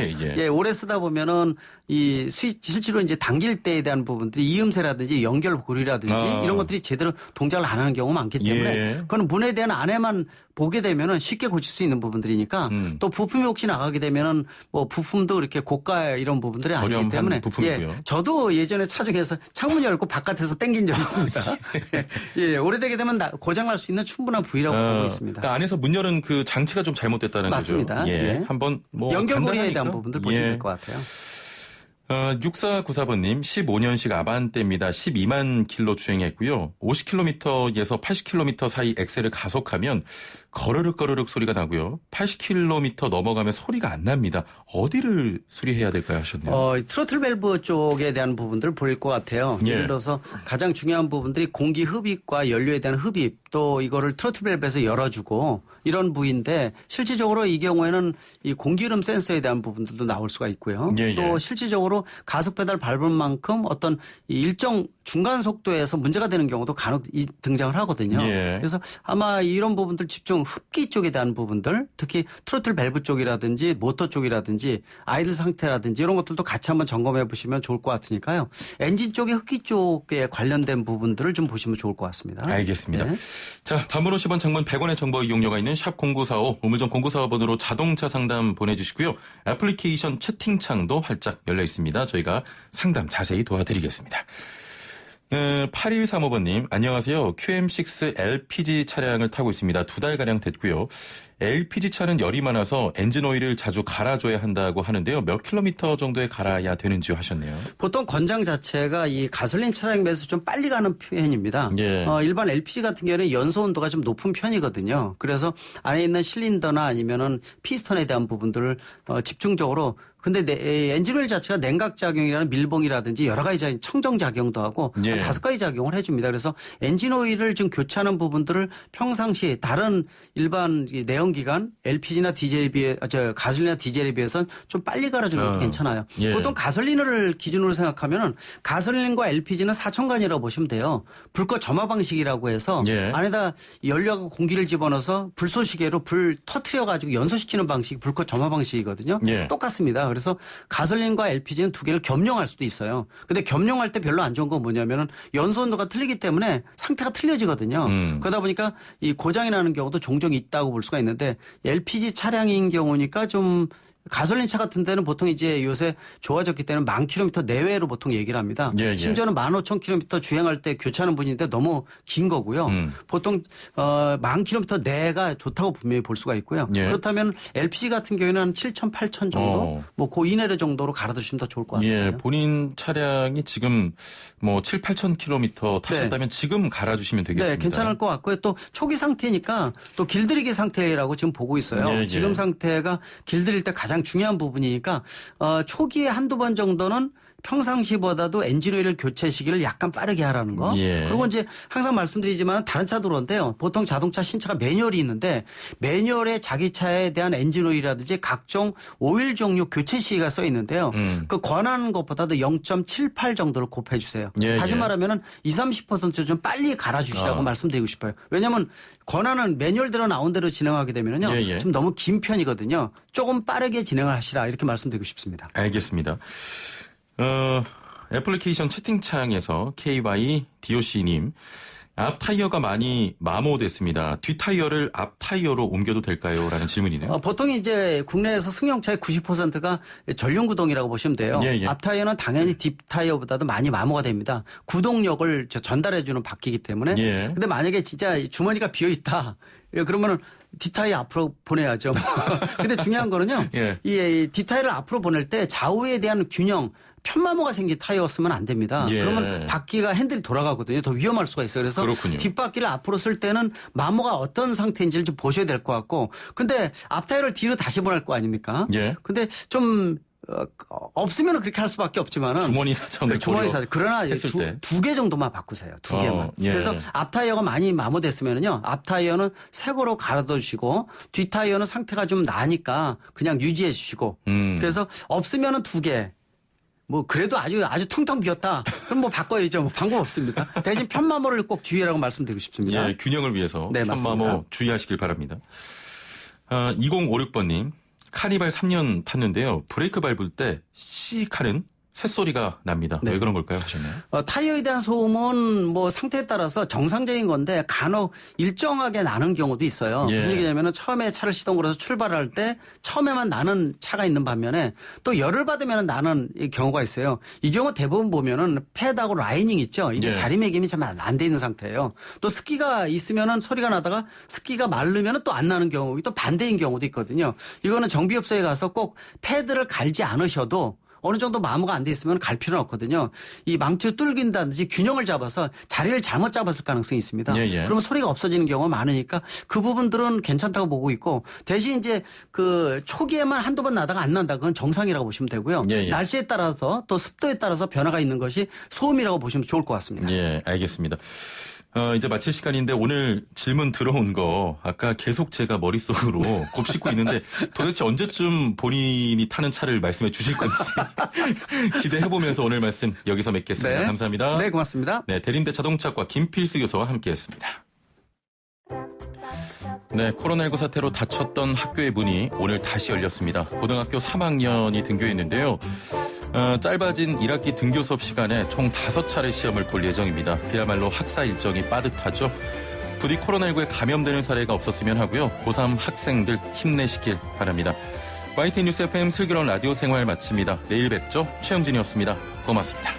오래 쓰다 보면은 이 실제로 이제 당길 때에 대한 부분들이 이음새라든지 연결 고리라든지 이런 것들이 제대로 동작을 안 하는 경우가 많기 때문에 그건 문에 대한 안에만 보게 되면은 쉽게 고칠 수 있는 부분들이니까 또 부품이 혹시 나가게 되면은 뭐 부품도 이렇게 고가 이런 부분들이 아니기 때문에 부품이고요. 저도 예전에 차 중에서 창문 열고 바깥에서 당긴 적이 있습니다. 오래되게 되면 고장 날 수 있는 충분한 부위라고 보고 있습니다. 그러니까 안에서 문 여는 그 장치가 좀 잘못됐다는 맞습니다. 거죠. 한번 뭐 연결고리에 대한 부분들 보시면 될 것 같아요. 6494번님, 15년식 아반떼입니다. 12만 킬로 주행했고요. 50km에서 80km 사이 엑셀을 가속하면 거르륵 소리가 나고요. 80km 넘어가면 소리가 안 납니다. 어디를 수리해야 될까요? 하셨네요. 트로틀 밸브 쪽에 대한 부분들을 보일 것 같아요. 예를 들어서 가장 중요한 부분들이 공기 흡입과 연료에 대한 흡입, 또 이거를 트로틀 밸브에서 열어주고 이런 부위인데 실질적으로 이 경우에는 이 공기흐름 센서에 대한 부분들도 나올 수가 있고요. 또 실질적으로 가속 페달 밟은 만큼 어떤 일정 중간 속도에서 문제가 되는 경우도 간혹 등장을 하거든요. 그래서 아마 이런 부분들 집중 흡기 쪽에 대한 부분들, 특히 트로틀 밸브 쪽이라든지 모터 쪽이라든지 아이들 상태라든지 이런 것들도 같이 한번 점검해 보시면 좋을 것 같으니까요. 엔진 쪽의 흡기 쪽에 관련된 부분들을 좀 보시면 좋을 것 같습니다. 알겠습니다. 자, 단문 50원, 장문 100원의 정보 이용료가 있는 샵 0945, 우물정 0945번으로 자동차 상담 보내주시고요. 애플리케이션 채팅창도 활짝 열려 있습니다. 저희가 상담 자세히 도와드리겠습니다. 8135번님, 안녕하세요. QM6 LPG 차량을 타고 있습니다. 2달가량 됐고요. LPG 차는 열이 많아서 엔진 오일을 자주 갈아줘야 한다고 하는데요. 몇 킬로미터 정도에 갈아야 되는지 하셨네요. 보통 권장 자체가 이 가솔린 차량에 비해서 좀 빨리 가는 편입니다. 일반 LPG 같은 경우에는 연소 온도가 좀 높은 편이거든요. 그래서 안에 있는 실린더나 아니면은 피스톤에 대한 부분들을 집중적으로 근데 엔진오일 자체가 냉각작용이라는 밀봉이라든지 여러 가지 청정작용도 하고 한 5가지 작용을 해줍니다. 그래서 엔진오일을 좀 교체하는 부분들을 평상시 다른 일반 내연기관 LPG나 가솔린이나 디젤에 비해서는 좀 빨리 갈아주는 것도 괜찮아요. 보통 가솔린을 기준으로 생각하면 가솔린과 LPG는 사천간이라고 보시면 돼요. 불꽃 점화 방식이라고 해서 안에다 연료하고 공기를 집어넣어서 불쏘시개로 불 터트려가지고 연소시키는 방식이 불꽃 점화 방식이거든요. 똑같습니다. 그래서 가솔린과 LPG는 두 개를 겸용할 수도 있어요. 근데 겸용할 때 별로 안 좋은 건 뭐냐면은 연소 온도가 틀리기 때문에 상태가 틀려지거든요. 그러다 보니까 이 고장이 나는 경우도 종종 있다고 볼 수가 있는데 LPG 차량인 경우니까 좀 가솔린 차 같은 데는 보통 이제 요새 좋아졌기 때문에 10,000km 내외로 보통 얘기를 합니다. 심지어는 15,000km 주행할 때 교체하는 분인데 너무 긴 거고요. 보통 10,000km 내가 좋다고 분명히 볼 수가 있고요. 그렇다면 LPG 같은 경우에는 한 7,000, 8,000 정도 뭐 그 이내로 정도로 갈아두시면 더 좋을 것 같아요. 본인 차량이 지금 뭐 7, 8,000km 타셨다면 지금 갈아주시면 되겠습니다. 네, 괜찮을 것 같고요. 또 초기 상태니까 또 길들이기 상태라고 지금 보고 있어요. 지금 상태가 길들일 때 가장 중요한 부분이니까 초기에 한두 번 정도는 평상시보다도 엔진오일 교체 시기를 약간 빠르게 하라는 거. 그리고 이제 항상 말씀드리지만 다른 차도 그런데요. 보통 자동차 신차가 매뉴얼이 있는데 매뉴얼에 자기 차에 대한 엔진오일이라든지 각종 오일 종류 교체 시기가 써 있는데요. 그 권하는 것보다도 0.78 정도를 곱해 주세요. 다시 말하면은 20-30% 좀 빨리 갈아주시라고 말씀드리고 싶어요. 왜냐하면 권한은 매뉴얼대로 나온 대로 진행하게 되면은요. 좀 너무 긴 편이거든요. 조금 빠르게 진행을 하시라 이렇게 말씀드리고 싶습니다. 알겠습니다. 애플리케이션 채팅창에서 KY DOC님 앞 타이어가 많이 마모됐습니다. 뒷 타이어를 앞 타이어로 옮겨도 될까요? 라는 질문이네요. 보통 이제 국내에서 승용차의 90%가 전륜 구동이라고 보시면 돼요. 예, 예. 앞 타이어는 당연히 뒷 타이어보다도 많이 마모가 됩니다. 구동력을 전달해주는 바퀴이기 때문에. 예. 근데 만약에 진짜 주머니가 비어 있다. 그러면은 뒷타이어 앞으로 보내야죠. 근데 중요한 거는요. 예. 이 뒷타이어를 앞으로 보낼 때 좌우에 대한 균형, 편마모가 생긴 타이어였으면 안 됩니다. 예. 그러면 바퀴가 핸들이 돌아가거든요. 더 위험할 수가 있어요. 그래서 그렇군요. 뒷바퀴를 앞으로 쓸 때는 마모가 어떤 상태인지를 좀 보셔야 될 것 같고, 근데 앞 타이어를 뒤로 다시 보낼 거 아닙니까? 예. 근데 좀 없으면 그렇게 할 수밖에 없지만은 주머니 사정을 그러나 두 개 정도만 바꾸세요. 두 개만. 예. 그래서 앞 타이어가 많이 마모됐으면은요. 앞 타이어는 새 거로 갈아둬 주시고 뒷 타이어는 상태가 좀 나니까 그냥 유지해 주시고. 그래서 없으면은 두 개. 뭐 그래도 아주 텅텅 비었다. 그럼 뭐 바꿔야죠. 뭐 방법 없습니다. 대신 편마모를 꼭 주의하라고 말씀드리고 싶습니다. 예, 균형을 위해서 네, 편마모 맞습니다. 주의하시길 바랍니다. 2056번님. 카니발 3년 탔는데요. 브레이크 밟을 때 씩 하는 새소리가 납니다. 네. 왜 그런 걸까요? 하셨나요? 타이어에 대한 소음은 뭐 상태에 따라서 정상적인 건데 간혹 일정하게 나는 경우도 있어요. 예. 무슨 얘기냐면 처음에 차를 시동을 해서 출발할 때 처음에만 나는 차가 있는 반면에 또 열을 받으면 나는 경우가 있어요. 이 경우 대부분 보면은 패드하고 라이닝 있죠. 이게 자리매김이 참 안 돼 있는 상태예요. 또 습기가 있으면은 소리가 나다가 습기가 마르면은 또 안 나는 경우, 또 반대인 경우도 있거든요. 이거는 정비업소에 가서 꼭 패드를 갈지 않으셔도 어느 정도 마모가 안 돼 있으면 갈 필요는 없거든요. 이 망치를 뚫긴다든지 균형을 잡아서 자리를 잘못 잡았을 가능성이 있습니다. 그러면 소리가 없어지는 경우가 많으니까 그 부분들은 괜찮다고 보고 있고, 대신 이제 그 초기에만 한두 번 나다가 안 난다. 그건 정상이라고 보시면 되고요. 날씨에 따라서 또 습도에 따라서 변화가 있는 것이 소음이라고 보시면 좋을 것 같습니다. 예, 알겠습니다. 이제 마칠 시간인데 오늘 질문 들어온 거 아까 계속 제가 머릿속으로 곱씹고 있는데 도대체 언제쯤 본인이 타는 차를 말씀해 주실 건지 기대해보면서 오늘 말씀 여기서 맺겠습니다. 네. 감사합니다. 네, 고맙습니다. 네, 대림대 자동차과 김필수 교수와 함께했습니다. 네, 코로나19 사태로 닫혔던 학교의 문이 오늘 다시 열렸습니다. 고등학교 3학년이 등교했는데요. 짧아진 1학기 등교 수업 시간에 총 5차례 시험을 볼 예정입니다. 그야말로 학사 일정이 빠듯하죠. 부디 코로나19에 감염되는 사례가 없었으면 하고요. 고3 학생들 힘내시길 바랍니다. YTN 뉴스 FM 슬기로운 라디오 생활 마칩니다. 내일 뵙죠. 최영진이었습니다. 고맙습니다.